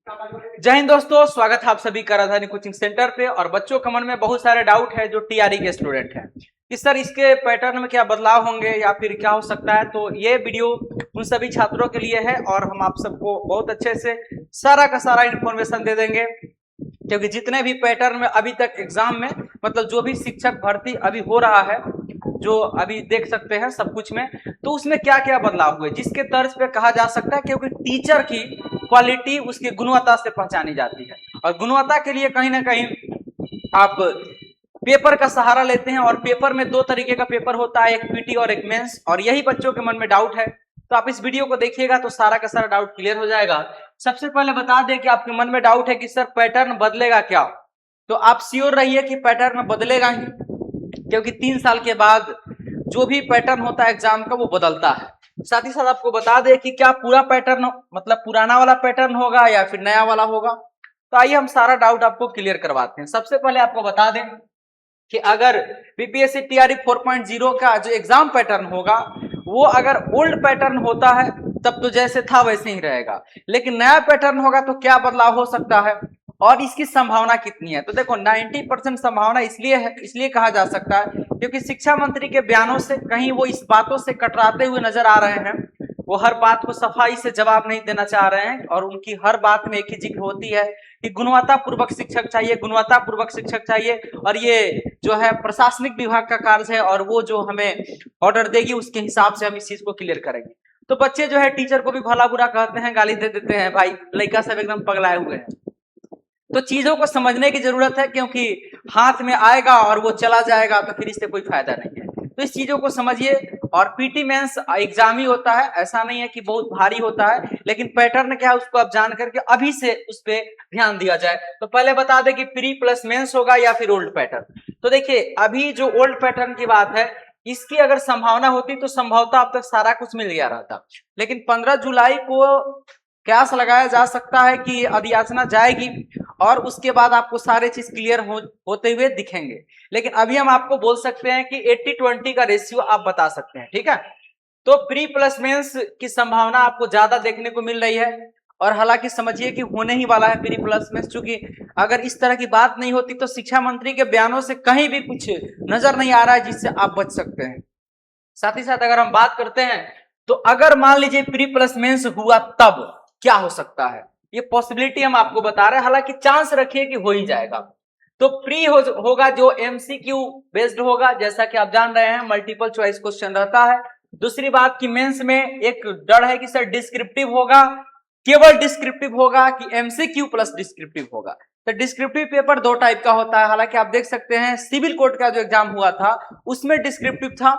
जय हिंद दोस्तों, स्वागत है आप सभी का राजधानी कोचिंग सेंटर पे। और बच्चों के मन में बहुत सारे डाउट है जो टीआरई के स्टूडेंट हैं कि सर इसके पैटर्न में क्या बदलाव होंगे या फिर क्या हो सकता है। तो ये वीडियो उन सभी छात्रों के लिए है और हम आप सबको बहुत अच्छे से सारा का सारा इन्फॉर्मेशन दे देंगे, क्योंकि जितने भी पैटर्न में अभी तक एग्जाम में मतलब जो भी शिक्षक भर्ती अभी हो रहा है, जो अभी देख सकते हैं सब कुछ में, तो उसमें क्या क्या बदलाव हुए जिसके तर्ज पे कहा जा सकता है, क्योंकि टीचर की क्वालिटी उसकी गुणवत्ता से पहचानी जाती है। और गुणवत्ता के लिए कहीं ना कहीं आप पेपर का सहारा लेते हैं। और पेपर में दो तरीके का पेपर होता है, एक पीटी और एक मेंस। और यही बच्चों के मन में डाउट है, तो आप इस वीडियो को देखिएगा तो सारा का सारा डाउट क्लियर हो जाएगा। सबसे पहले बता दें कि आपके मन में डाउट है कि सर पैटर्न बदलेगा क्या, तो आप श्योर रहिए कि पैटर्न बदलेगा ही, क्योंकि 3 साल के बाद जो भी पैटर्न होता है एग्जाम का वो बदलता है। साथ ही साथ आपको बता दें कि क्या पूरा पैटर्न मतलब पुराना वाला पैटर्न होगा या फिर नया वाला होगा। तो आइए हम सारा डाउट आपको क्लियर करवाते हैं। सबसे पहले आपको बता दें कि अगर बीपीएससी टीआरई 4.0 का जो एग्जाम पैटर्न होगा वो अगर ओल्ड पैटर्न होता है तब तो जैसे था वैसे ही रहेगा, लेकिन नया पैटर्न होगा तो क्या बदलाव हो सकता है और इसकी संभावना कितनी है। तो देखो 90% संभावना इसलिए कहा जा सकता है क्योंकि शिक्षा मंत्री के बयानों से कहीं वो इस बातों से कतराते हुए नजर आ रहे हैं। वो हर बात को सफाई से जवाब नहीं देना चाह रहे हैं और उनकी हर बात में एक ही जिक्र होती है कि गुणवत्ता पूर्वक शिक्षक चाहिए, गुणवत्ता पूर्वक शिक्षक चाहिए। और ये जो है प्रशासनिक विभाग का कार्य है और वो जो हमें ऑर्डर देगी उसके हिसाब से हम इस चीज को क्लियर करेंगे। तो बच्चे जो है टीचर को भी भला बुरा कहते हैं, गाली दे देते हैं, भाई लड़का सब एकदम पगलाए हुए हैं। तो चीजों को समझने की जरूरत है, क्योंकि हाथ में आएगा और वो चला जाएगा तो फिर इससे कोई फायदा नहीं है। तो इस चीजों को समझिए। और पीटी मेंस एग्जाम ही होता है, ऐसा नहीं है कि बहुत भारी होता है, लेकिन पैटर्न क्या है उसको आप जान करके अभी से उस पर ध्यान दिया जाए। तो पहले बता दें कि प्री प्लस मेंस होगा या फिर ओल्ड पैटर्न। तो देखिए अभी जो ओल्ड पैटर्न की बात है इसकी अगर संभावना होती तो संभवतः अब तक सारा कुछ मिल गया रहता, लेकिन 15 जुलाई को कयास लगाया जा सकता है कि अधियाचना जाएगी और उसके बाद आपको सारे चीज क्लियर होते हुए दिखेंगे। लेकिन अभी हम आपको बोल सकते हैं कि 80-20 का रेशियो आप बता सकते हैं, ठीक है। तो प्री प्लस मेंस की संभावना आपको ज्यादा देखने को मिल रही है और हालांकि समझिए कि होने ही वाला है प्री प्लस मेंस, चूंकि अगर इस तरह की बात नहीं होती तो शिक्षा मंत्री के बयानों से कहीं भी कुछ नजर नहीं आ रहा है जिससे आप बच सकते हैं। साथ ही साथ अगर हम बात करते हैं तो अगर मान लीजिए प्री प्लस मेंस हुआ तब क्या हो सकता है, ये पॉसिबिलिटी हम आपको बता रहे हैं, हालांकि चांस रखिए कि हो ही जाएगा। तो प्री होगा जो एमसीक्यू बेस्ड होगा, जैसा कि आप जान रहे हैं मल्टीपल चॉइस क्वेश्चन रहता है। दूसरी बात कि मेंस में एक डर है कि सर डिस्क्रिप्टिव होगा, केवल डिस्क्रिप्टिव होगा कि एमसीक्यू प्लस डिस्क्रिप्टिव होगा। तो डिस्क्रिप्टिव पेपर 2 टाइप का होता है, हालांकि आप देख सकते हैं सिविल कोर्ट का जो एग्जाम हुआ था उसमें डिस्क्रिप्टिव था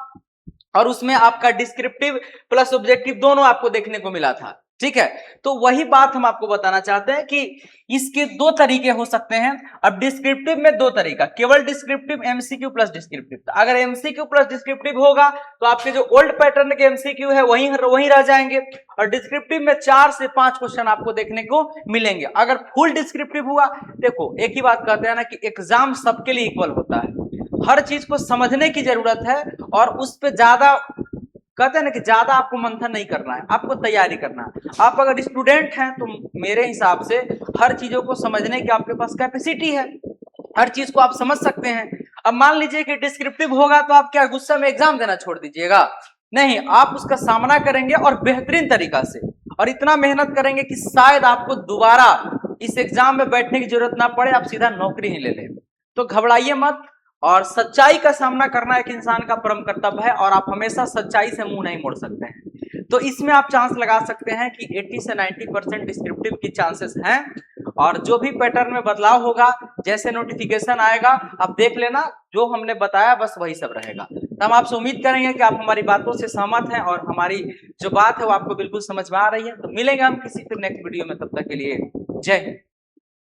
और उसमें आपका डिस्क्रिप्टिव प्लस ऑब्जेक्टिव दोनों आपको देखने को मिला था, ठीक है। तो वही बात हम आपको बताना चाहते हैं कि इसके 2 तरीके हो सकते हैं। अब डिस्क्रिप्टिव में 2 तरीका, केवल डिस्क्रिप्टिव, एमसीक्यू प्लस डिस्क्रिप्टिव। तो अगर एमसीक्यू प्लस डिस्क्रिप्टिव होगा तो आपके जो ओल्ड पैटर्न के एमसीक्यू है वहीं रह जाएंगे और डिस्क्रिप्टिव में 4 से 5 क्वेश्चन आपको देखने को मिलेंगे। अगर फुल डिस्क्रिप्टिव हुआ, देखो एक ही बात कहते हैं ना कि एग्जाम सबके लिए इक्वल होता है, हर चीज को समझने की जरूरत है और उस पर ज्यादा कहते हैं ना कि ज्यादा आपको मंथन नहीं करना है, आपको तैयारी करना है। आप अगर स्टूडेंट हैं तो मेरे हिसाब से हर चीजों को समझने की आपके पास कैपेसिटी है, हर चीज को आप समझ सकते हैं। अब मान लीजिए कि डिस्क्रिप्टिव होगा तो आप क्या गुस्सा में एग्जाम देना छोड़ दीजिएगा? नहीं, आप उसका सामना करेंगे और बेहतरीन तरीका से, और इतना मेहनत करेंगे कि शायद आपको दोबारा इस एग्जाम में बैठने की जरूरत ना पड़े, आप सीधा नौकरी ही ले लें। तो घबराइए मत, और सच्चाई का सामना करना एक इंसान का परम कर्तव्य है और आप हमेशा सच्चाई से मुंह नहीं मोड़ सकते हैं। तो इसमें आप चांस लगा सकते हैं कि 80 से 90% डिस्क्रिप्टिव की चांसेस हैं। और जो भी पैटर्न में बदलाव होगा, जैसे नोटिफिकेशन आएगा आप देख लेना, जो हमने बताया बस वही सब रहेगा। तो हम आपसे उम्मीद करेंगे कि आप हमारी बातों से सहमत हैं और हमारी जो बात है वो आपको बिल्कुल समझ में आ रही है। तो मिलेंगे हम किसी फिर नेक्स्ट वीडियो में, तब तक के लिए जय हिंद।